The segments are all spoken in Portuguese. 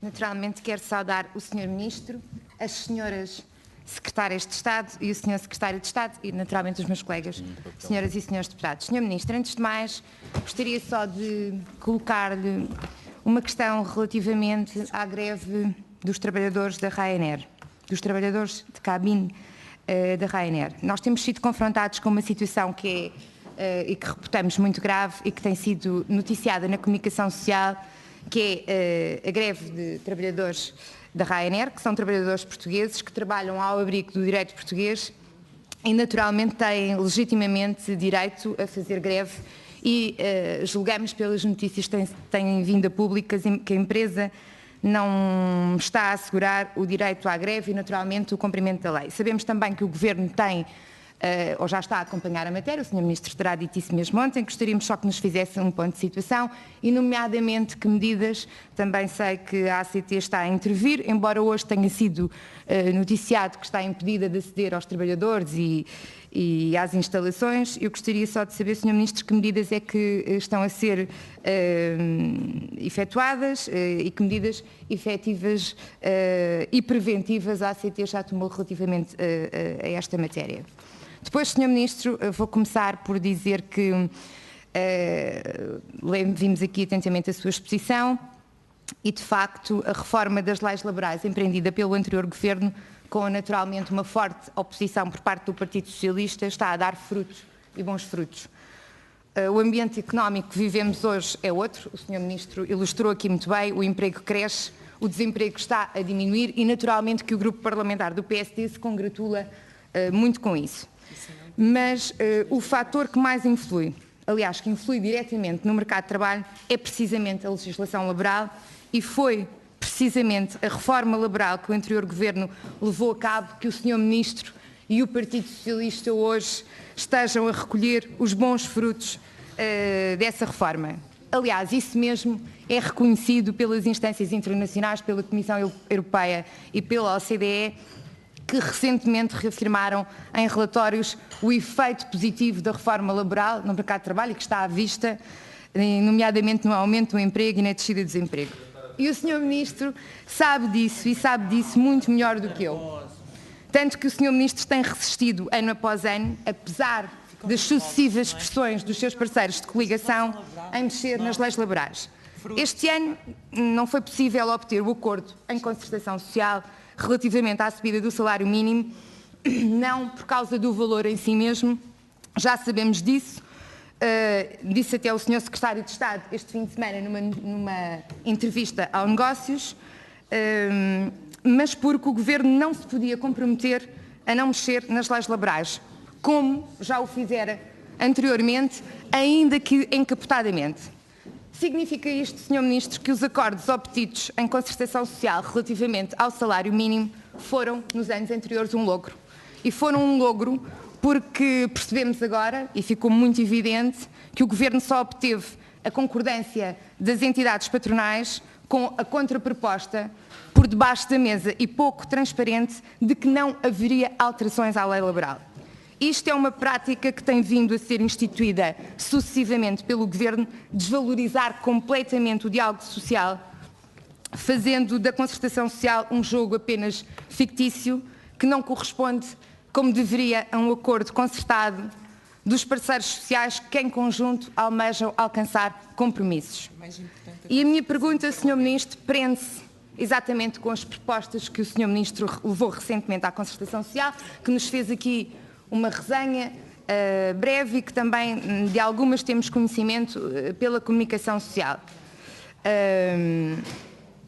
Naturalmente quero saudar o Sr. Ministro, as Senhoras Secretárias de Estado e o Sr. Secretário de Estado e naturalmente os meus colegas, Senhoras e Senhores Deputados. Sr. Ministro, antes de mais, gostaria só de colocar-lhe uma questão relativamente à greve dos trabalhadores da Ryanair, dos trabalhadores de cabine da Ryanair. Nós temos sido confrontados com uma situação que e que reputamos muito grave e que tem sido noticiada na comunicação social, que é a greve de trabalhadores da Ryanair, que são trabalhadores portugueses que trabalham ao abrigo do direito português e naturalmente têm legitimamente direito a fazer greve e julgamos pelas notícias que têm vindo a públicas que a empresa não está a assegurar o direito à greve e naturalmente o cumprimento da lei. Sabemos também que o Governo tem ou já está a acompanhar a matéria, o Sr. Ministro terá dito isso mesmo ontem, gostaríamos só que nos fizesse um ponto de situação e nomeadamente que medidas, também sei que a ACT está a intervir, embora hoje tenha sido noticiado que está impedida de aceder aos trabalhadores e às instalações. Eu gostaria só de saber, Sr. Ministro, que medidas é que estão a ser efetuadas e que medidas efetivas e preventivas a ACT já tomou relativamente a esta matéria. Depois, Sr. Ministro, vou começar por dizer que vimos aqui atentamente a sua exposição e, de facto, a reforma das leis laborais empreendida pelo anterior Governo, com naturalmente uma forte oposição por parte do Partido Socialista, está a dar frutos e bons frutos. O ambiente económico que vivemos hoje é outro, o Sr. Ministro ilustrou aqui muito bem, o emprego cresce, o desemprego está a diminuir e naturalmente que o grupo parlamentar do PSD se congratula muito com isso. Mas o fator que mais influi, aliás, que influi diretamente no mercado de trabalho, é precisamente a legislação laboral e foi precisamente a reforma laboral que o anterior Governo levou a cabo que o Sr. Ministro e o Partido Socialista hoje estejam a recolher os bons frutos dessa reforma. Aliás, isso mesmo é reconhecido pelas instâncias internacionais, pela Comissão Europeia e pela OCDE, que recentemente reafirmaram em relatórios o efeito positivo da reforma laboral no mercado de trabalho e que está à vista, nomeadamente no aumento do emprego e na descida do desemprego. E o Sr. Ministro sabe disso e sabe disso muito melhor do que eu. Tanto que o Sr. Ministro tem resistido ano após ano, apesar das sucessivas pressões dos seus parceiros de coligação, em mexer nas leis laborais. Este ano não foi possível obter o acordo em concertação social relativamente à subida do salário mínimo, não por causa do valor em si mesmo, já sabemos disso, disse até o Sr. Secretário de Estado este fim de semana numa entrevista ao Negócios, mas porque o Governo não se podia comprometer a não mexer nas leis laborais, como já o fizera anteriormente, ainda que encapotadamente. Significa isto, Sr. Ministro, que os acordos obtidos em concertação social relativamente ao salário mínimo foram, nos anos anteriores, um logro. E foram um logro porque percebemos agora, e ficou muito evidente, que o Governo só obteve a concordância das entidades patronais com a contraproposta por debaixo da mesa e pouco transparente de que não haveria alterações à lei laboral. Isto é uma prática que tem vindo a ser instituída sucessivamente pelo Governo, desvalorizar completamente o diálogo social, fazendo da concertação social um jogo apenas fictício, que não corresponde, como deveria, a um acordo concertado dos parceiros sociais que, em conjunto, almejam alcançar compromissos. E a minha pergunta, Sr. Ministro, prende-se exatamente com as propostas que o Sr. Ministro levou recentemente à concertação social, que nos fez aqui uma resenha breve e que também de algumas temos conhecimento pela comunicação social.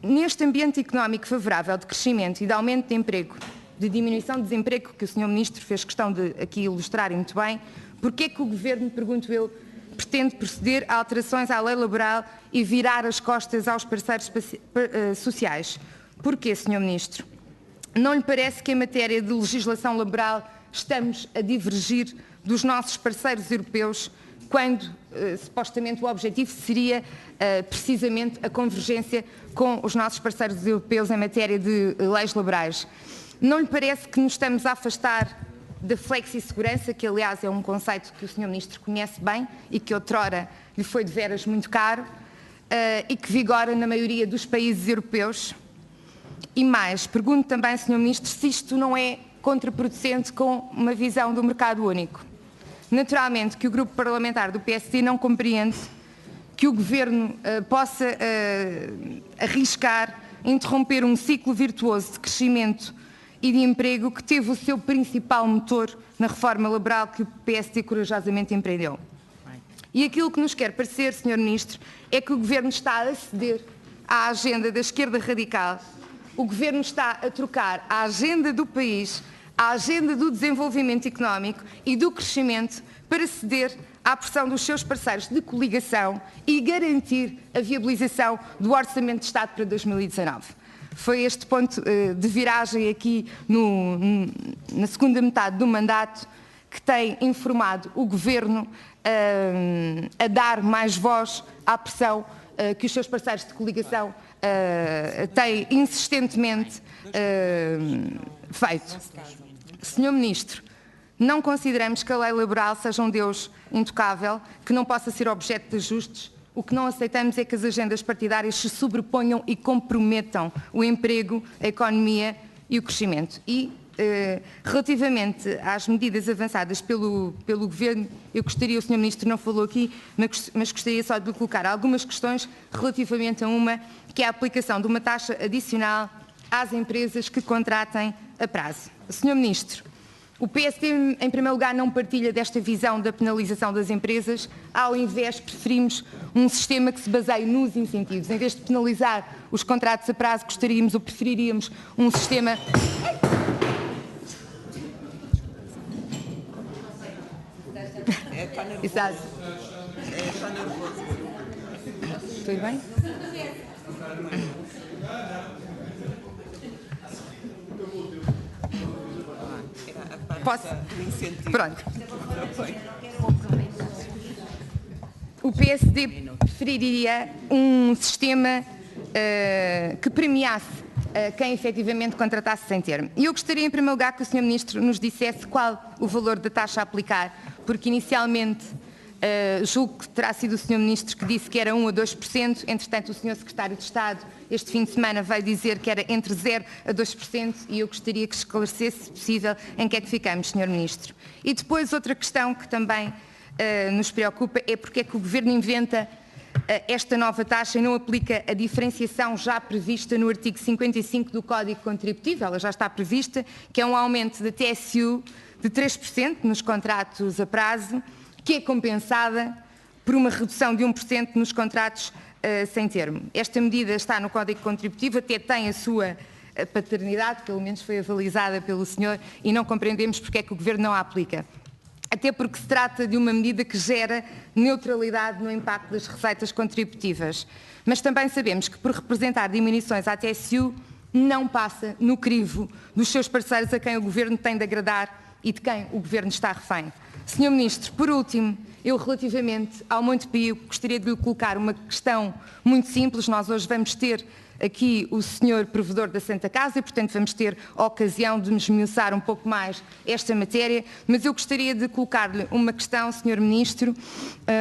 Neste ambiente económico favorável de crescimento e de aumento de emprego, de diminuição de desemprego, que o Sr. Ministro fez questão de aqui ilustrar muito bem, porque é que o Governo, pergunto eu, pretende proceder a alterações à lei laboral e virar as costas aos parceiros sociais? Porquê, Sr. Ministro? Não lhe parece que em matéria de legislação laboral estamos a divergir dos nossos parceiros europeus, quando supostamente o objetivo seria precisamente a convergência com os nossos parceiros europeus em matéria de leis laborais? Não lhe parece que nos estamos a afastar da flexissegurança, que aliás é um conceito que o Sr. Ministro conhece bem e que outrora lhe foi de veras muito caro, e que vigora na maioria dos países europeus. E mais, pergunto também, Sr. Ministro, se isto não é contraproducente com uma visão do mercado único. Naturalmente que o grupo parlamentar do PSD não compreende que o Governo possa arriscar interromper um ciclo virtuoso de crescimento e de emprego que teve o seu principal motor na reforma laboral que o PSD corajosamente empreendeu. E aquilo que nos quer parecer, Sr. Ministro, é que o Governo está a ceder à agenda da esquerda radical. O Governo está a trocar a agenda do país, a agenda do desenvolvimento económico e do crescimento para ceder à pressão dos seus parceiros de coligação e garantir a viabilização do Orçamento de Estado para 2019. Foi este ponto de viragem aqui na segunda metade do mandato que tem informado o Governo a dar mais voz à pressão que os seus parceiros de coligação têm insistentemente feito. Senhor Ministro, não consideramos que a lei laboral seja um Deus intocável, que não possa ser objeto de ajustes. O que não aceitamos é que as agendas partidárias se sobreponham e comprometam o emprego, a economia e o crescimento. E, relativamente às medidas avançadas pelo Governo, eu gostaria, o Sr. Ministro não falou aqui, mas gostaria só de lhe colocar algumas questões relativamente a uma, que é a aplicação de uma taxa adicional às empresas que contratem a prazo. Sr. Ministro, o PSD, em primeiro lugar, não partilha desta visão da penalização das empresas. Ao invés, preferimos um sistema que se baseie nos incentivos. Em vez de penalizar os contratos a prazo, gostaríamos ou preferiríamos um sistema... Exato. Está nervoso. Tudo bem? Posso? Pronto. O PSD preferiria um sistema que premiasse quem efetivamente contratasse sem termo. E eu gostaria, em primeiro lugar, que o Sr. Ministro nos dissesse qual o valor da taxa a aplicar, porque inicialmente julgo que terá sido o Sr. Ministro que disse que era 1% a 2%, entretanto o Sr. Secretário de Estado este fim de semana veio dizer que era entre 0% a 2% e eu gostaria que esclarecesse, se possível, em que é que ficamos, Sr. Ministro. E depois outra questão que também nos preocupa é porque é que o Governo inventa esta nova taxa e não aplica a diferenciação já prevista no artigo 55 do Código Contributivo, ela já está prevista, que é um aumento da TSU de 3% nos contratos a prazo, que é compensada por uma redução de 1% nos contratos sem termo. Esta medida está no Código Contributivo, até tem a sua paternidade, pelo menos foi avalizada pelo senhor, e não compreendemos porque é que o Governo não a aplica. Até porque se trata de uma medida que gera neutralidade no impacto das receitas contributivas. Mas também sabemos que, por representar diminuições à TSU, não passa no crivo dos seus parceiros a quem o Governo tem de agradar e de quem o Governo está refém. Sr. Ministro, por último, eu relativamente ao Monte Pio gostaria de lhe colocar uma questão muito simples. Nós hoje vamos ter aqui o Sr. Provedor da Santa Casa e, portanto, vamos ter a ocasião de nos esmiuçar um pouco mais esta matéria, mas eu gostaria de colocar-lhe uma questão, Sr. Ministro,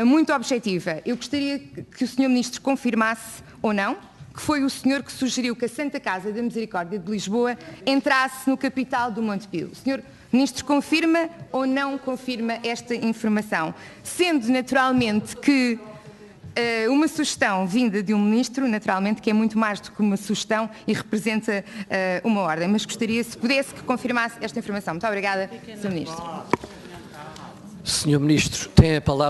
muito objetiva. Eu gostaria que o Sr. Ministro confirmasse ou não que foi o senhor que sugeriu que a Santa Casa da Misericórdia de Lisboa entrasse no capital do Monte Pio. O Sr. Ministro confirma ou não confirma esta informação? Sendo naturalmente que uma sugestão vinda de um ministro, naturalmente que é muito mais do que uma sugestão e representa uma ordem, mas gostaria, se pudesse, que confirmasse esta informação. Muito obrigada, Sr. Ministro. Sr. Ministro, tem a palavra.